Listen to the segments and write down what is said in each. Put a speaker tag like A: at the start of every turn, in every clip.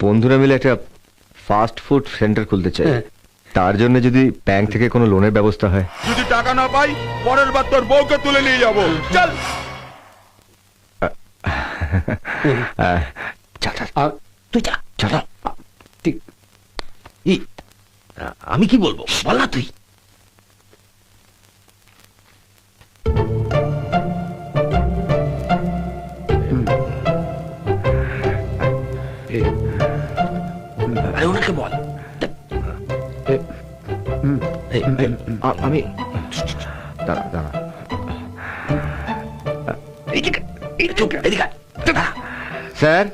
A: বন্ধুরা মিলে একটা ফাস্ট ফুড সেন্টার খুলতে চাই। তার জন্য যদি ব্যাংক থেকে কোনো লোনের ব্যবস্থা হয়।
B: যদি টাকা না পাই পরের বার তোর বউকে তুলে নিয়ে যাব। চল
C: তুই যা চল। ঠিক আমি কি বলবো বল না তুই। আরে ওনাকে বল।
A: আমি দাঁড়া দাঁড়া স্যার।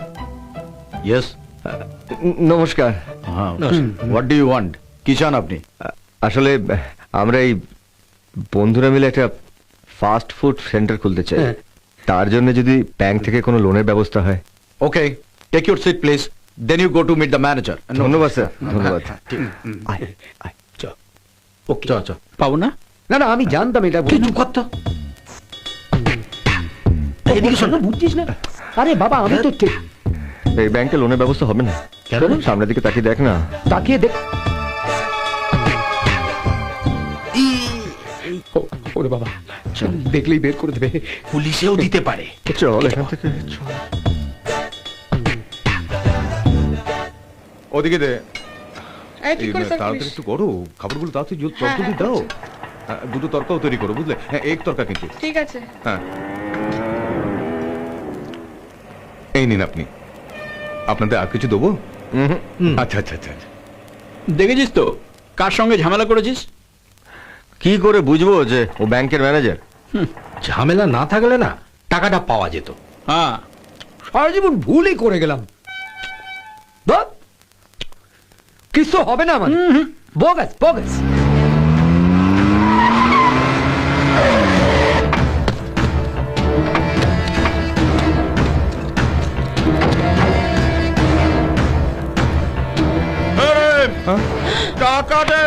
D: ইয়েস,
A: নমস্কার।
D: What do you want? কি চান আপনি?
A: আসলে আমরা এই বন্ধুরা মিলে একটা ফাস্ট ফুড সেন্টার খুলতে চাই। তার জন্য যদি ব্যাংক থেকে কোনো লোনের ব্যবস্থা হয়।
D: Okay, take your seat please, then you go to meet the manager.
A: ধন্যবাদ স্যার, ধন্যবাদ।
C: ওকে চ পাবো না। না না আমি জানতাম এটা। চুপ কর তো। এদিকে শোন, বুঝছিস না? আরে বাবা আমি তো ঠিক।
A: এই ব্যাংকে লোনের ব্যবস্থা হবে না। সামনের দিকে তাকিয়ে দেখ না।
C: তাকিয়ে দেখ। ওরে বাবা, দেখলেই বের করে দেবে। পুলিশেও দিতে পারে।
A: চল এখান থেকে।
D: ওদিকে দে।
B: তাড়াতাড়ি
D: একটু করো, খাবারগুলো তাড়াতাড়ি তরকারি দাও। দুটো তরকাও তৈরি করো, বুঝলে? হ্যাঁ, এক তরকা কিন্তু।
E: ঠিক আছে।
D: হ্যাঁ, এই নিন আপনি। আপনাদের আর কিছু দেবো? আচ্ছা আচ্ছা আচ্ছা।
F: দেখেছিস তো কার সঙ্গে ঝামেলা করেছিস?
A: কি করে বুঝবো যে ও ব্যাংকের ম্যানেজার?
C: ঝামেলা না থাকলে না টাকাটা পাওয়া যেত।
F: হ্যাঁ,
C: সারা জীবন ভুলই করে গেলাম। কিছু হবে না মানে বগাস বগাস।
B: টাকা দে।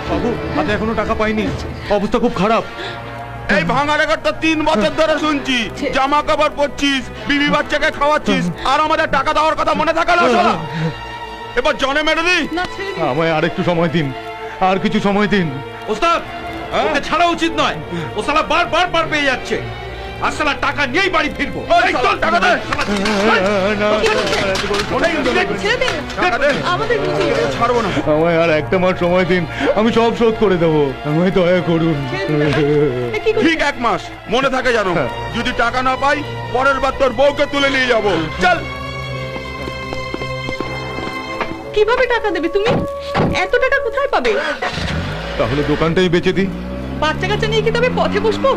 D: বাবু, হাতে এখনো টাকা পাইনি, অবস্থা খুব খারাপ।
B: এই ভাঙা রেকর্ডটা 3 বছর ধরে শুনছি। জামা কাপড় পরছিস, বিবি বাচ্চাকে খাওয়াচ্ছিস, আর আমাদের টাকা দেওয়ার কথা মনে থাকে না শালা? এবার জনে মেরে দি।
E: না ছেড়ে দিন।
D: আমায় আর একটু সময় দিন, আর কিছু সময় দিন।
F: ওস্তাদ ওকে ছাড়া উচিত নয়। ও শালা বার পেয়ে যাচ্ছে। আর শালা টাকা নিয়েই বাড়ি ফিরবো।
B: এই চল টাকা দে।
E: ছেড়ে দিন।
B: টাকা দে।
E: আমাদের কিছু
B: ছাড়বো না।
D: আমায় আর একটা মাস সময় দিন, আমি সব শোধ করে দেবো। আমায় দয়া করুন।
E: কি করছিস?
B: ঠিক 1 মাস মনে থাকে জানো। যদি টাকা না পাই পরের বার তোর বউকে তুলে নিয়ে যাব। চল।
E: কিভাবে টাকা দেবে তুমি? এত টাকা কোথায় পাবে?
D: তাহলে দোকানটাই বেচে দিই।
E: বাচ্চা কাচ্চা নিয়ে কি তবে পথে বসবো?